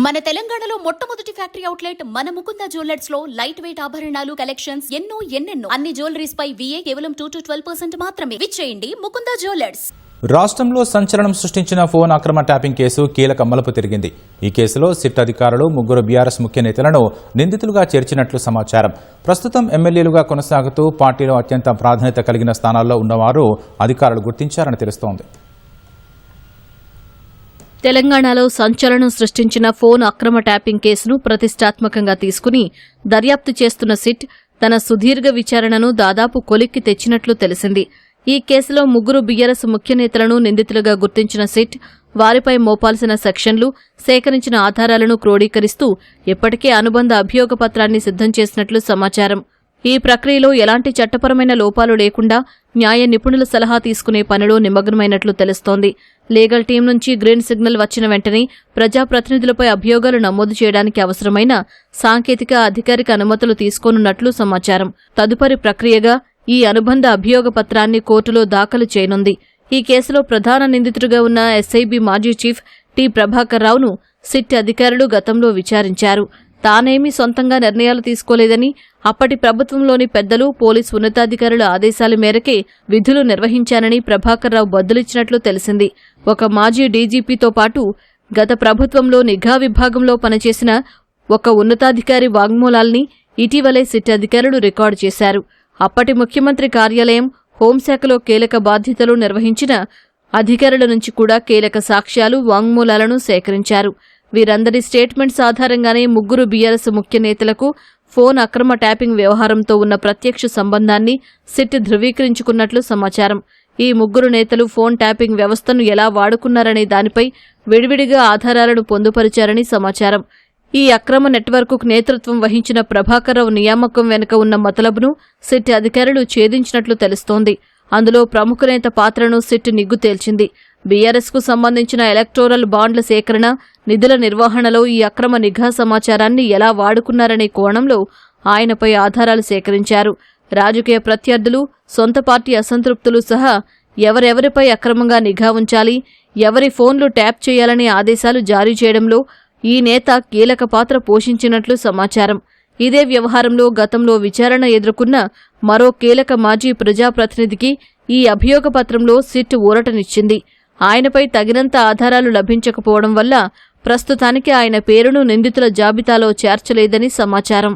మన తెలంగాణలో మొట్టమొదటి ఫ్యాక్టరీ అవుట్లెట్ మన ముకుంద జ్యువెలర్స్ లో లైట్ వెయిట్ ఆభరణాలు కలెక్షన్స్ ఎన్నెన్నో అన్ని జ్యువెలరీస్ పై VA కేవలం 2 to 12% మాత్రమే. విచ్చేయండి ముకుంద జ్యువెలర్స్. రాష్ట్రంలో సంచలనం సృష్టించిన ఫోన్ అక్రమ ట్యాపింగ్ కేసు కీలక మలుపు తిరిగింది. ఈ కేసులో సిట్ అధికారులు ముగ్గురు బీఆర్ఎస్ ముఖ్య నేతలను నిందితులుగా చేర్చినట్లు సమాచారం. ప్రస్తుతం ఎమ్మెల్యేలుగా కొనసాగుతూ పార్టీలో అత్యంత ప్రాధాన్యత కలిగిన స్థానాల్లో ఉన్నవారు అధికారులు గుర్తించారని తెలుస్తోంది. తెలంగాణలో సంచలనం సృష్టించిన ఫోన్ అక్రమ ట్యాపింగ్ కేసును ప్రతిష్టాత్మకంగా తీసుకుని దర్యాప్తు చేస్తున్న సిట్ తన సుదీర్ఘ విచారణను దాదాపు కొలిక్కి తెచ్చినట్లు తెలిసింది. ఈ కేసులో ముగ్గురు బీఆర్ఎస్ ముఖ్య నేతలను నిందితులుగా గుర్తించిన సిట్ వారిపై మోపాల్సిన సెక్షన్లు, సేకరించిన ఆధారాలను క్రోడీకరిస్తూ ఇప్పటికే అనుబంధ అభియోగ పత్రాన్ని సిద్ధం చేసినట్లు సమాచారం. ఈ ప్రక్రియలో ఎలాంటి చట్టపరమైన లోపాలు లేకుండా న్యాయ నిపుణుల సలహా తీసుకునే పనిలో నిమగ్నమైనట్లు తెలుస్తోంది. లీగల్ టీం నుంచి గ్రీన్ సిగ్నల్ వచ్చిన వెంటనే ప్రజాప్రతినిధులపై అభియోగాలు నమోదు చేయడానికి అవసరమైన సాంకేతిక, అధికారిక అనుమతులు తీసుకోనున్నట్లు సమాచారం. తదుపరి ప్రక్రియగా ఈ అనుబంధ అభియోగ పత్రాన్ని కోర్టులో దాఖలు చేయనుంది. ఈ కేసులో ప్రధాన నిందితుడిగా ఉన్న SIB మాజీ చీఫ్ టి ప్రభాకర్ రావును సిట్ అధికారులు గతంలో విచారించారు. తానేమీ సొంతంగా నిర్ణయాలు తీసుకోలేదని, అప్పటి ప్రభుత్వంలోని పెద్దలు, పోలీసు ఉన్నతాధికారుల ఆదేశాల మేరకే విధులు నిర్వహించానని ప్రభాకర్ రావు బదులిచ్చినట్లు తెలిసింది. ఒక మాజీ డీజీపీతో పాటు గత ప్రభుత్వంలో నిఘా విభాగంలో పనిచేసిన ఒక ఉన్నతాధికారి వాంగ్మూలాల్ని ఇటీవలే సిట్ అధికారులు రికార్డు చేశారు. అప్పటి ముఖ్యమంత్రి కార్యాలయం, హోంశాఖలో కీలక బాధ్యతలు నిర్వహించిన అధికారుల నుంచి కూడా కీలక సాక్ష్యాలు, వాంగ్మూలాలను సేకరించారు. వీరందరి స్టేట్మెంట్స్ ఆధారంగానే ముగ్గురు బీఆర్ఎస్ ముఖ్య నేతలకు ఫోన్ అక్రమ ట్యాపింగ్ వ్యవహారంతో ఉన్న ప్రత్యక్ష సంబంధాన్ని సిట్ ధృవీకరించుకున్నట్లు సమాచారం. ఈ ముగ్గురు నేతలు ఫోన్ ట్యాపింగ్ వ్యవస్థను ఎలా వాడుకున్నారనే దానిపై విడివిడిగా ఆధారాలను పొందుపరిచారని సమాచారం. ఈ అక్రమ నెట్వర్క్కు నేతృత్వం వహించిన ప్రభాకర్రావు నియామకం వెనుక ఉన్న మతలబును సిట్ అధికారులు ఛేదించినట్లు తెలుస్తోంది. అందులో ప్రముఖ నేత పాత్రను సిట్ నిగ్గు తేల్చింది. బీఆర్ఎస్కు సంబంధించిన ఎలక్టోరల్ బాండ్ల సేకరణ, నిధుల నిర్వహణలో ఈ అక్రమ నిఘా సమాచారాన్ని ఎలా వాడుకున్నారనే కోణంలో ఆయనపై ఆధారాలు సేకరించారు. రాజకీయ ప్రత్యర్థులు, సొంత పార్టీ అసంతృప్తులు సహా ఎవరెవరిపై అక్రమంగా నిఘా ఉంచాలి, ఎవరి ఫోన్లు ట్యాప్ చేయాలనే ఆదేశాలు జారీ చేయడంలో ఈ నేత కీలక పాత్ర పోషించినట్లు సమాచారం. ఇదే వ్యవహారంలో గతంలో విచారణ ఎదుర్కొన్న మరో కీలక మాజీ ప్రజాప్రతినిధికి ఈ అభియోగ పత్రంలో సిట్ ఊరటనిచ్చింది. ఆయనపై తగినంత ఆధారాలు లభించకపోవడం వల్ల ప్రస్తుతానికి ఆయన పేరును నిందితుల జాబితాలో చేర్చలేదని సమాచారం.